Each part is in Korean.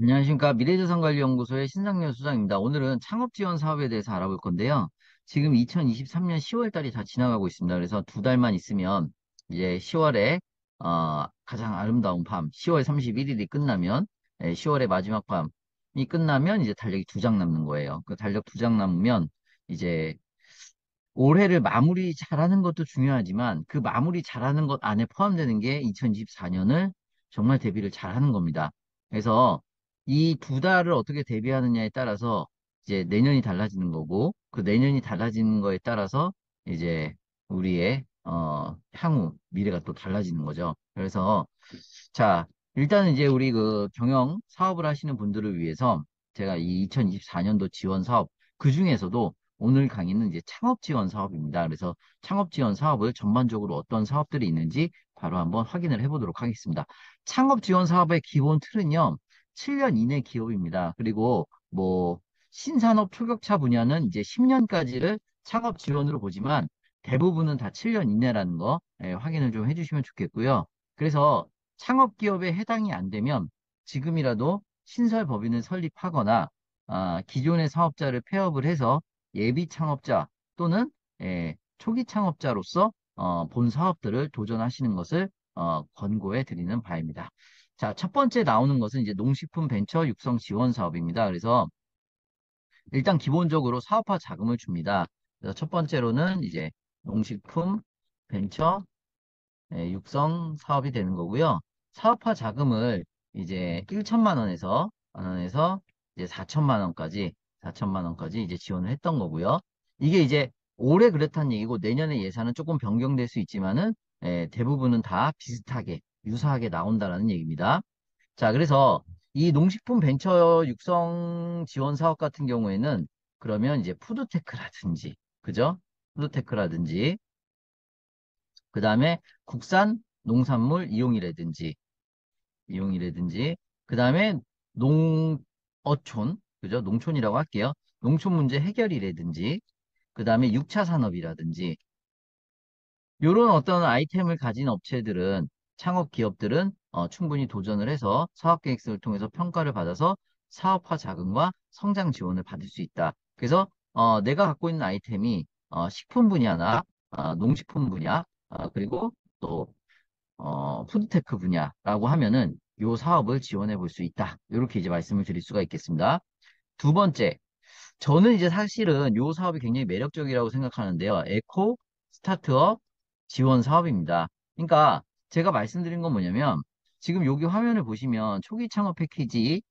안녕하십니까. 미래자산관리연구소의 신상렬 수장입니다. 오늘은 창업지원 사업에 대해서 알아볼 건데요. 지금 2023년 10월 달이 다 지나가고 있습니다. 그래서 두 달만 있으면 이제 10월에 가장 아름다운 밤, 10월 31일이 끝나면 10월의 마지막 밤이 끝나면 이제 달력이 두 장 남는 거예요. 그 달력 두 장 남으면 이제 올해를 마무리 잘하는 것도 중요하지만 그 마무리 잘하는 것 안에 포함되는 게 2024년을 정말 대비를 잘하는 겁니다. 그래서 이 두 달을 어떻게 대비하느냐에 따라서 이제 내년이 달라지는 거고 그 내년이 달라지는 거에 따라서 이제 우리의 향후 미래가 또 달라지는 거죠. 그래서 자, 일단은 이제 우리 그 경영 사업을 하시는 분들을 위해서 제가 이 2024년도 지원 사업 그 중에서도 오늘 강의는 이제 창업 지원 사업입니다. 그래서 창업 지원 사업을 전반적으로 어떤 사업들이 있는지 바로 한번 확인을 해보도록 하겠습니다. 창업 지원 사업의 기본 틀은요, 7년 이내 기업입니다. 그리고 뭐 신산업 초격차 분야는 이제 10년까지를 창업 지원으로 보지만 대부분은 다 7년 이내라는 거 확인을 좀 해주시면 좋겠고요. 그래서 창업 기업에 해당이 안 되면 지금이라도 신설 법인을 설립하거나 기존의 사업자를 폐업을 해서 예비 창업자 또는 초기 창업자로서 본 사업들을 도전하시는 것을 권고해 드리는 바입니다. 자, 첫 번째 나오는 것은 이제 농식품 벤처 육성 지원 사업입니다. 그래서 일단 기본적으로 사업화 자금을 줍니다. 그래서 첫 번째로는 이제 농식품 벤처 육성 사업이 되는 거고요. 사업화 자금을 이제 1천만 원에서 이제 4천만 원까지 이제 지원을 했던 거고요. 이게 이제 올해 그렇다는 얘기고 내년에 예산은 조금 변경될 수 있지만은 대부분은 다 비슷하게 유사하게 나온다라는 얘기입니다. 자, 그래서 이 농식품 벤처 육성 지원 사업 같은 경우에는 그러면 이제 푸드테크라든지 그죠? 푸드테크라든지 그 다음에 국산 농산물 이용이라든지, 그 다음에 어촌, 그죠? 농촌이라고 할게요. 농촌 문제 해결이라든지, 그 다음에 6차 산업이라든지, 이런 어떤 아이템을 가진 업체들은, 창업 기업들은 충분히 도전을 해서 사업계획서를 통해서 평가를 받아서 사업화 자금과 성장 지원을 받을 수 있다. 그래서 내가 갖고 있는 아이템이 식품 분야나 농식품 분야, 그리고 또 푸드테크 분야라고 하면은 요 사업을 지원해 볼 수 있다. 이렇게 이제 말씀을 드릴 수가 있겠습니다. 두 번째, 저는 이제 사실은 요 사업이 굉장히 매력적이라고 생각하는데요. 에코 스타트업 지원 사업입니다. 그러니까 제가 말씀드린 건 뭐냐면 지금 여기 화면을 보시면 초기 창업 패키지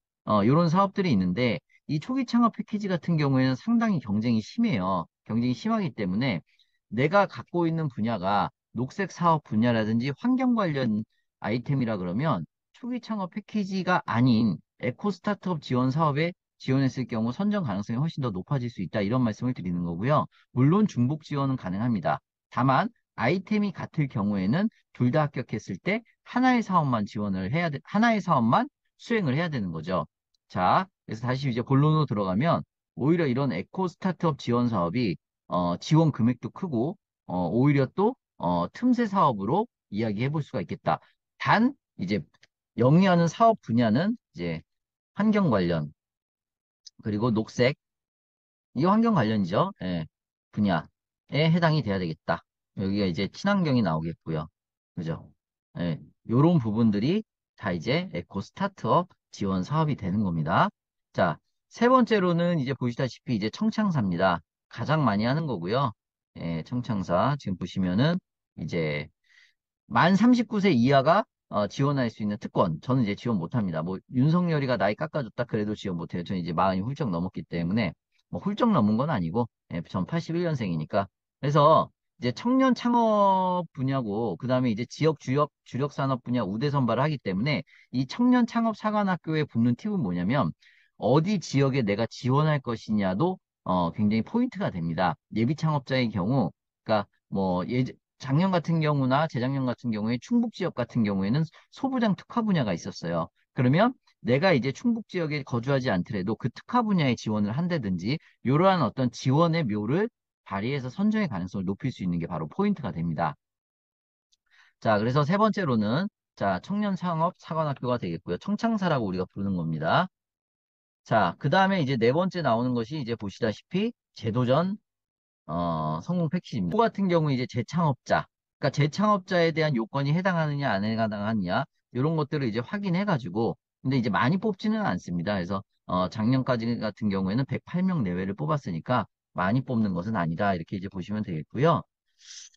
이런 사업들이 있는데 이 초기 창업 패키지 같은 경우에는 상당히 경쟁이 심해요. 경쟁이 심하기 때문에 내가 갖고 있는 분야가 녹색 사업 분야라든지 환경 관련 아이템이라 그러면 초기 창업 패키지가 아닌 에코 스타트업 지원 사업에 지원했을 경우 선정 가능성이 훨씬 더 높아질 수 있다. 이런 말씀을 드리는 거고요. 물론 중복 지원은 가능합니다. 다만 아이템이 같을 경우에는 둘 다 합격했을 때 하나의 사업만 수행을 해야 되는 거죠. 자, 그래서 다시 이제 본론으로 들어가면 오히려 이런 에코 스타트업 지원 사업이 지원 금액도 크고 오히려 또 틈새 사업으로 이야기해 볼 수가 있겠다. 단 이제 영위하는 사업 분야는 이제 환경 관련 그리고 녹색 이 환경 관련이죠. 예, 분야에 해당이 돼야 되겠다. 여기가 이제 친환경이 나오겠고요. 그죠? 예, 요런 부분들이 다 이제 에코 스타트업 지원 사업이 되는 겁니다. 자, 세 번째로는 이제 보시다시피 이제 청창사입니다. 가장 많이 하는 거고요. 예, 청창사 지금 보시면은 이제 만 39세 이하가 지원할 수 있는 특권. 저는 이제 지원 못합니다. 뭐 윤석열이가 나이 깎아줬다 그래도 지원 못해요. 저는 이제 마흔이 훌쩍 넘었기 때문에 뭐 훌쩍 넘은 건 아니고 전 81년생이니까. 그래서 이제 청년 창업 분야고 그다음에 이제 지역 주력 산업 분야 우대 선발을 하기 때문에 이 청년 창업 사관학교에 붙는 팁은 뭐냐면 어디 지역에 내가 지원할 것이냐도 굉장히 포인트가 됩니다. 예비 창업자의 경우 그러니까 뭐 작년 같은 경우나 재작년 같은 경우에 충북 지역 같은 경우에는 소부장 특화 분야가 있었어요. 그러면 내가 이제 충북 지역에 거주하지 않더라도 그 특화 분야에 지원을 한다든지 이러한 어떤 지원의 묘를 발휘해서 선정의 가능성을 높일 수 있는 게 바로 포인트가 됩니다. 자, 그래서 세 번째로는 자, 청년 창업 사관학교가 되겠고요. 청창사라고 우리가 부르는 겁니다. 자, 그 다음에 이제 네 번째 나오는 것이 이제 보시다시피 제도전 성공 패키지입니다. 또 같은 경우 이제 재창업자, 그러니까 재창업자에 대한 요건이 해당하느냐 안 해당하느냐 이런 것들을 이제 확인해가지고 근데 이제 많이 뽑지는 않습니다. 그래서 작년까지 같은 경우에는 108명 내외를 뽑았으니까 많이 뽑는 것은 아니다 이렇게 이제 보시면 되겠고요.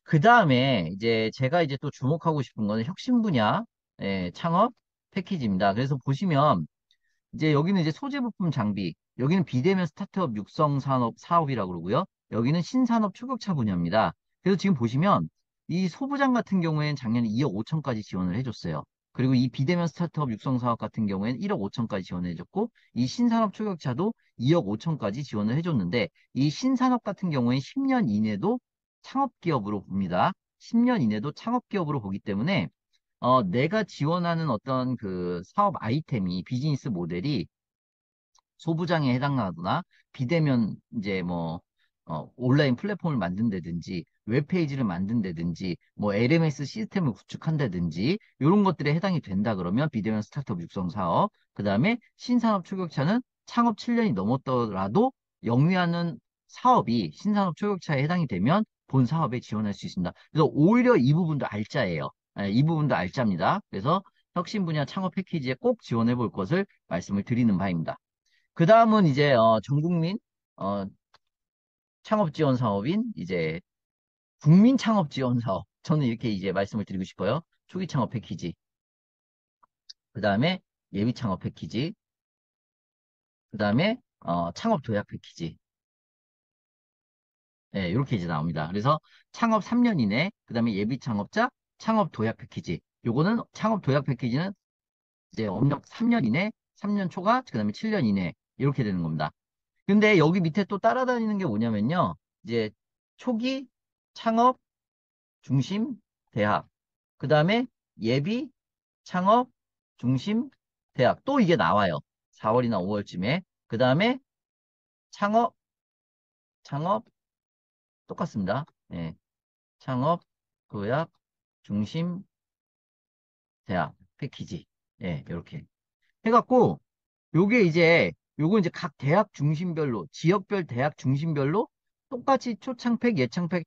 그 다음에 이제 제가 이제 또 주목하고 싶은 거는 혁신 분야 창업 패키지입니다. 그래서 보시면 이제 여기는 이제 소재 부품 장비, 여기는 비대면 스타트업 육성 산업 사업이라고 그러고요. 여기는 신산업 초격차 분야입니다. 그래서 지금 보시면 이 소부장 같은 경우에는 작년에 2억 5천까지 지원을 해줬어요. 그리고 이 비대면 스타트업 육성 사업 같은 경우에는 1억 5천까지 지원을 해줬고 이 신산업 초격차도 2억 5천까지 지원을 해줬는데 이 신산업 같은 경우에는 10년 이내도 창업 기업으로 봅니다. 10년 이내도 창업 기업으로 보기 때문에 내가 지원하는 어떤 그 사업 아이템이 비즈니스 모델이 소부장에 해당하거나 비대면 이제 뭐 온라인 플랫폼을 만든다든지 웹페이지를 만든다든지 뭐 LMS 시스템을 구축한다든지 이런 것들에 해당이 된다 그러면 비대면 스타트업 육성 사업 그다음에 신산업 초격차는 창업 7년이 넘었더라도 영위하는 사업이 신산업 초격차에 해당이 되면 본 사업에 지원할 수 있습니다. 그래서 오히려 이 부분도 알짜예요. 이 부분도 알짜입니다. 그래서 혁신 분야 창업 패키지에 꼭 지원해 볼 것을 말씀을 드리는 바입니다. 그 다음은 이제 전국민 어, 창업 지원 사업인 이제 국민 창업 지원 사업. 저는 이렇게 이제 말씀을 드리고 싶어요. 초기 창업 패키지. 그 다음에 예비 창업 패키지. 그 다음에 창업 도약 패키지. 예, 이렇게 이제 나옵니다. 그래서 창업 3년 이내, 그 다음에 예비 창업자, 창업 도약 패키지. 요거는 창업 도약 패키지는 이제 업력 3년 이내, 3년 초과, 그 다음에 7년 이내 이렇게 되는 겁니다. 근데 여기 밑에 또 따라다니는 게 뭐냐면요. 이제 초기 창업 중심 대학. 그 다음에 예비 창업 중심 대학. 또 이게 나와요. 4월이나 5월쯤에. 그 다음에 창업, 창업 똑같습니다. 예. 창업 도약 중심 대학 패키지. 예, 이렇게. 해갖고 요거 이제 각 대학 중심별로, 지역별 대학 중심별로 똑같이 초창팩, 예창팩,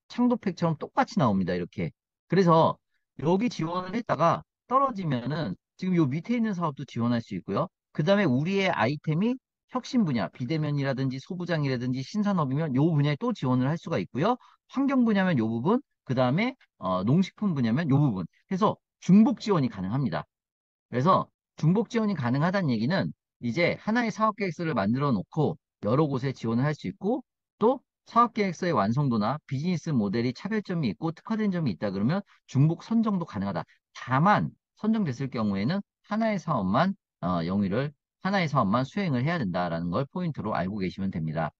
창도팩처럼 똑같이 나옵니다. 이렇게. 그래서 여기 지원을 했다가 떨어지면은 지금 요 밑에 있는 사업도 지원할 수 있고요. 그 다음에 우리의 아이템이 혁신 분야, 비대면이라든지 소부장이라든지 신산업이면 요 분야에 또 지원을 할 수가 있고요. 환경 분야면 요 부분, 그 다음에 농식품 분야면 요 부분 해서 중복 지원이 가능합니다. 그래서 중복 지원이 가능하다는 얘기는 이제 하나의 사업계획서를 만들어 놓고 여러 곳에 지원을 할 수 있고 또 사업계획서의 완성도나 비즈니스 모델이 차별점이 있고 특화된 점이 있다 그러면 중복 선정도 가능하다. 다만 선정됐을 경우에는 하나의 사업만 영위를 하나의 사업만 수행을 해야 된다라는 걸 포인트로 알고 계시면 됩니다.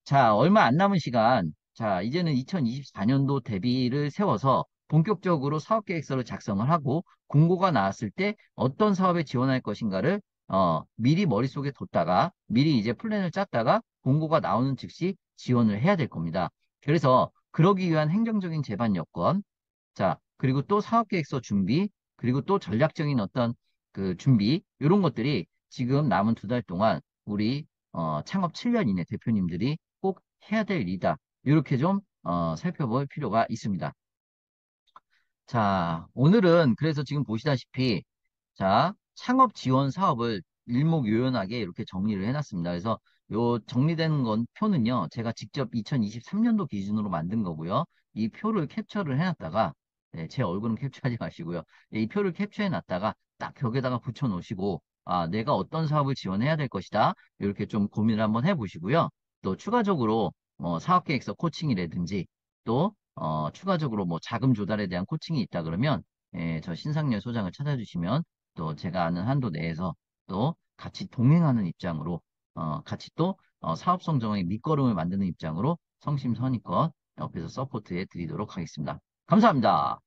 자, 얼마 안 남은 시간. 자, 이제는 2024년도 대비를 세워서 본격적으로 사업계획서를 작성을 하고 공고가 나왔을 때 어떤 사업에 지원할 것인가를 미리 머릿속에 뒀다가 미리 이제 플랜을 짰다가 공고가 나오는 즉시 지원을 해야 될 겁니다. 그래서 그러기 위한 행정적인 제반 여건, 자, 그리고 또 사업계획서 준비, 그리고 또 전략적인 어떤 그 준비, 이런 것들이 지금 남은 두 달 동안 우리 창업 7년 이내 대표님들이 꼭 해야 될 일이다. 이렇게 좀 살펴볼 필요가 있습니다. 자, 오늘은 그래서 지금 보시다시피 자, 창업 지원 사업을 일목요연하게 이렇게 정리를 해놨습니다. 그래서 요 정리된 건 표는요, 제가 직접 2023년도 기준으로 만든 거고요. 이 표를 캡처를 해놨다가, 네, 제 얼굴은 캡처하지 마시고요. 이 표를 캡처해놨다가 딱 벽에다가 붙여놓으시고, 아, 내가 어떤 사업을 지원해야 될 것이다. 이렇게 좀 고민을 한번 해보시고요. 또 추가적으로 사업계획서 코칭이라든지 또 추가적으로 뭐 자금 조달에 대한 코칭이 있다 그러면 저 신상열 소장을 찾아주시면 또 제가 아는 한도 내에서 또 같이 동행하는 입장으로 같이 또 사업 성장의 밑거름을 만드는 입장으로 성심성의껏 옆에서 서포트해 드리도록 하겠습니다. 감사합니다.